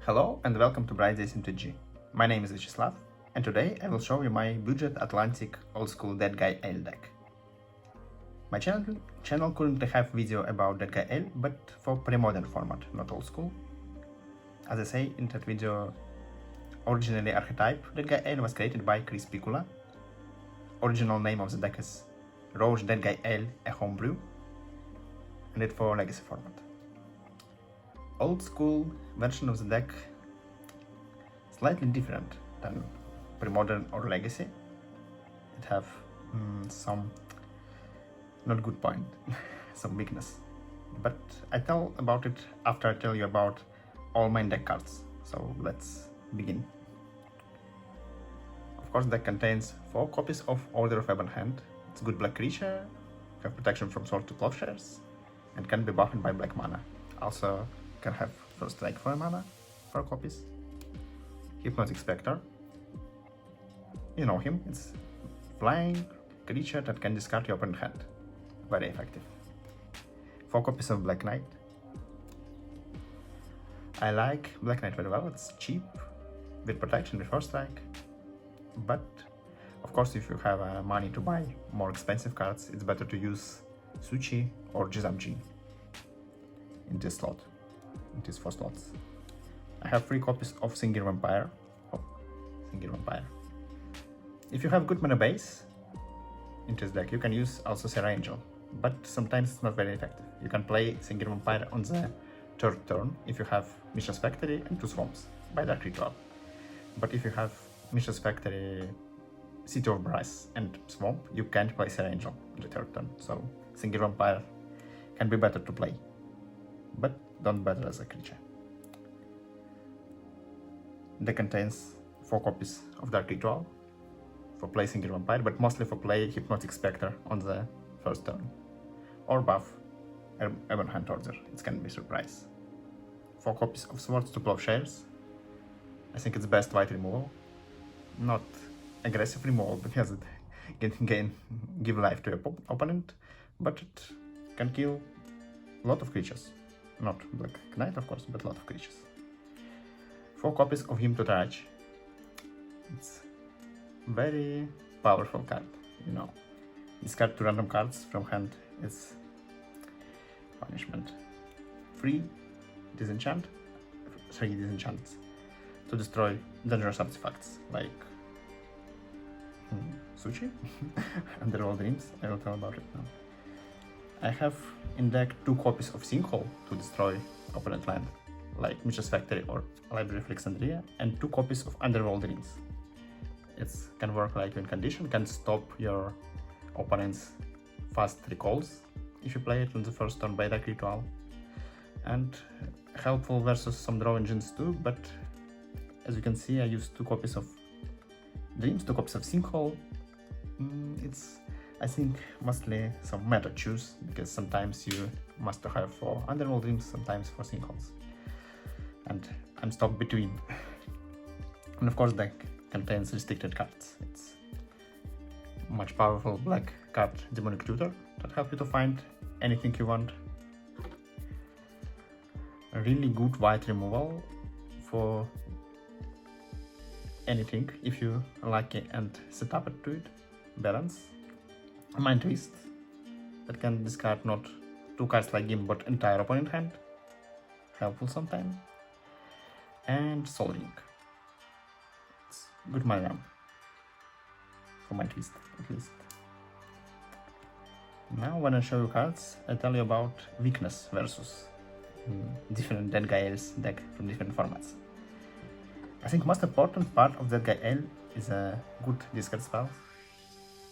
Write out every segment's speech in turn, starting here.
Hello and welcome to Old School MtG. My name is Vyacheslav, and today I will show you my budget Atlantic Old School Dead Guy L deck. My channel currently have video about Dead Guy L, but for pre-modern format, not old school. As I say in that video, originally archetype Dead Guy L was created by Chris Picula. Original name of the deck is Roach Dead Guy L, a homebrew, and it for legacy format. Old school version of the deck slightly different than pre-modern or legacy. It have some not good point, some weakness. But I tell about it after I tell you about all main deck cards. So let's begin. Of course, the deck contains 4 copies of Order of Ebon Hand. It's a good black creature, have protection from Sword to Plowshares, and can be buffed by black mana. Also can have First Strike for mana, 4 copies. Hypnotic Spectre. You know him, it's flying creature that can discard your opponent's hand. Very effective. 4 copies of Black Knight. I like Black Knight very well, it's cheap, with protection, with First Strike. But, of course, if you have money to buy more expensive cards, it's better to use Suchi or Jizamji in this slot. In these 4 slots. I have 3 copies of Singir Vampire. If you have good mana base in this deck, you can use also Serra Angel, but sometimes it's not very effective. You can play Singir Vampire on the 3rd turn if you have Mishra's Factory and 2 Swamps by Dark Ritual. But if you have Mishra's Factory, City of Brass and Swamp, you can't play Serra Angel on the 3rd turn, so Singir Vampire can be better to play, but don't better as a creature. The deck contains 4 copies of Dark Ritual for play Singir Vampire, but mostly for play Hypnotic Spectre on the 1st turn, or buff Ebon Hand Order, it can be surprise. 4 copies of Swords to Plowshares. I think it's best white removal, not aggressive removal because it can give life to your opponent, but it can kill a lot of creatures. Not Black Knight, of course, but a lot of creatures. 4 copies of Him to Touch. It's very powerful card, you know. Discard 2 random cards from hand is punishment. 3 disenchant, 3 disenchants to destroy dangerous artifacts like Suchi and All Dreams. I will tell about it now. I have in deck 2 copies of Sinkhole to destroy opponent land, like Mishra's Factory or Library of Alexandria, and 2 copies of Underworld Rings. It can work like win condition, can stop your opponent's fast recalls if you play it on the 1st turn by Dark Ritual, and helpful versus some draw engines too, but as you can see I used 2 copies of Dreams, 2 copies of Sinkhole. It's, I think, mostly some meta choose, because sometimes you must have for Underworld Dreams, sometimes for Sinkholes. And I'm stuck between. And of course, the deck contains restricted cards. It's much powerful black card Demonic Tutor that help you to find anything you want. A really good white removal for anything if you like it and set up it to it. Balance. Mind Twist that can discard not 2 cards like him but entire opponent hand, helpful sometimes, and Soul Ring. It's good mana ramp for Mind Twist at least. Now when I show you cards, I tell you about weakness versus different Dead Guy L's deck from different formats. I think most important part of Dead Guy L is a good discard spell.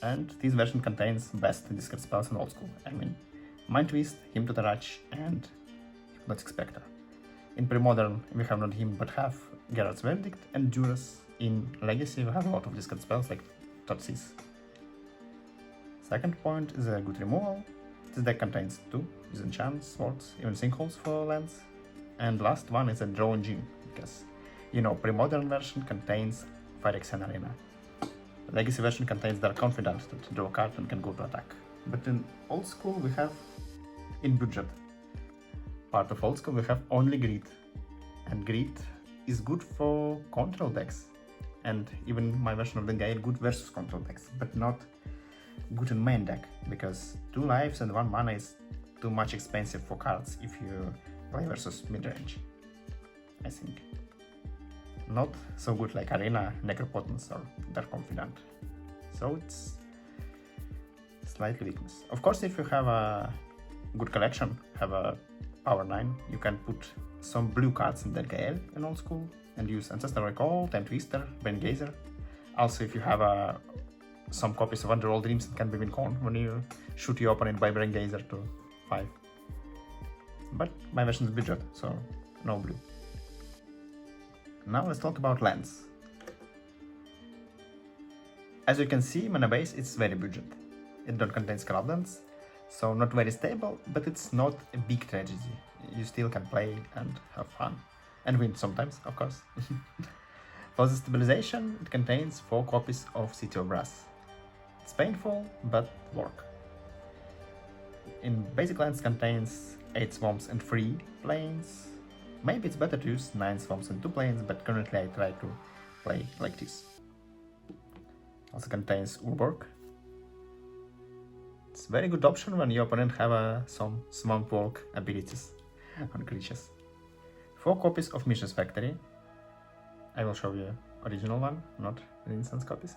And this version contains best discard spells in Old School. I mean, Mind Twist, Him to Touch, and Hypnotic Spectre. In pre-modern, we have not him, but have Gerard's Verdict and Duras. In Legacy, we have a lot of discard spells like Thoughtseize. Second point is a good removal. This deck contains 2 disenchants, swords, even sinkholes for lands. And last one is a draw engine, because, you know, pre-modern version contains Phyrexian Arena. Legacy version contains Dark Confidant that draw a card and can go to attack. But in Old School we have, in budget part of Old School, we have only Greed. And Greed is good for control decks, and even my version of the Gael good versus control decks, but not good in main deck, because 2 lives and 1 mana is too much expensive for cards if you play versus mid-range, I think. Not so good like Arena, Necropotence or Dark Confidant. So it's slightly weakness. Of course, if you have a good collection, have a power 9, you can put some blue cards in that Gael in Old School and use Ancestral Recall, Time Twister, Brain Gazer. Also, if you have some copies of Under All Dreams, it can be win con when you shoot your opponent by Brain Gazer to 5. But my version is budget, so no blue. Now let's talk about lands. As you can see, mana base is very budget. It don't contain Scrublands, so not very stable, but it's not a big tragedy. You still can play and have fun. And win sometimes, of course. For the stabilization, it contains 4 copies of City of Brass. It's painful, but work. In basic lands contains 8 swamps and 3 plains. Maybe it's better to use 9 swamps and 2 plains, but currently I try to play like this. Also contains Urborg. It's a very good option when your opponent have some swamp walk abilities on creatures. 4 copies of Mission's Factory. I will show you original one, not the instance copies.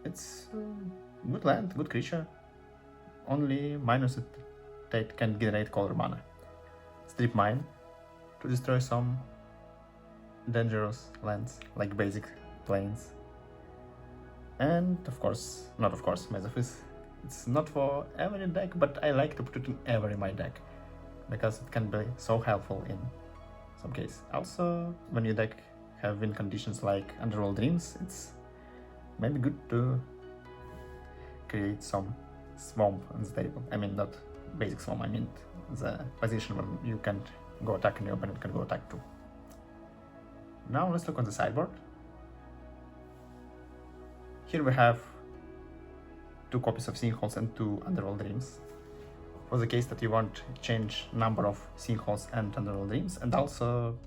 It's good land, good creature. Only minus that it can generate color mana. Strip Mine to destroy some dangerous lands like basic plains. And of course, not of course, Mesophis. It's not for every deck, but I like to put it in every my deck because it can be so helpful in some case. Also, when your deck have win conditions like Under All Dreams, it's maybe good to create some swamp on the table. I mean, not basic swamp, I mean the position when you can't go attack and your opponent can go attack too. Now let's look on the sideboard. Here we have 2 copies of Sinkholes and 2 Under All Dreams. For the case that you want to change number of Sinkholes and Under All Dreams, and also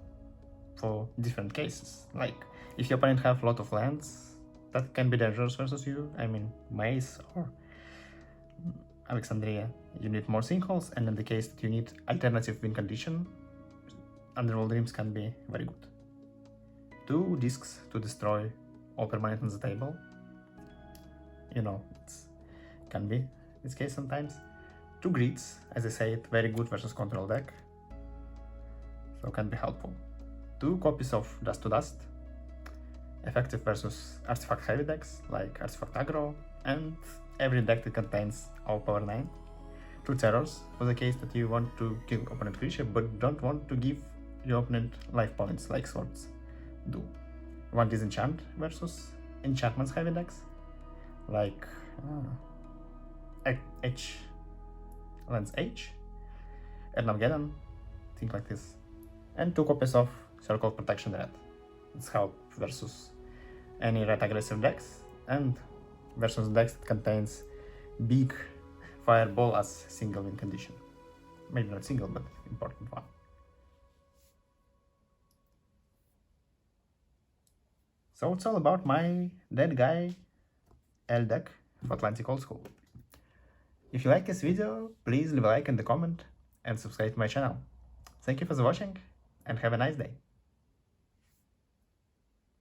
for different cases. Like if your opponent have a lot of lands, that can be dangerous versus you. I mean, Maze or Alexandria, you need more Sinkholes, and in the case that you need alternative win condition, Under All Dreams can be very good. 2 discs to destroy all permanent on the table. You know, it can be this case sometimes. 2 grids, as I said, very good versus control deck, so can be helpful. 2 copies of Dust to Dust, effective versus artifact heavy decks like Artifact Aggro, and every deck that contains all power 9. 2 terrors for the case that you want to kill opponent creature but don't want to give your opponent life points like swords do. 1 disenchant versus enchantments heavy decks like H, Lens H, Ernamgeddon, things like this. And 2 copies of Circle of Protection Red. It's help versus any red aggressive decks and versus decks that contains big fireball as single win condition. Maybe not single, but important one. So it's all about my Dead Guy L deck for Atlantic Old School. If you like this video, please leave a like and a comment and subscribe to my channel. Thank you for watching and have a nice day.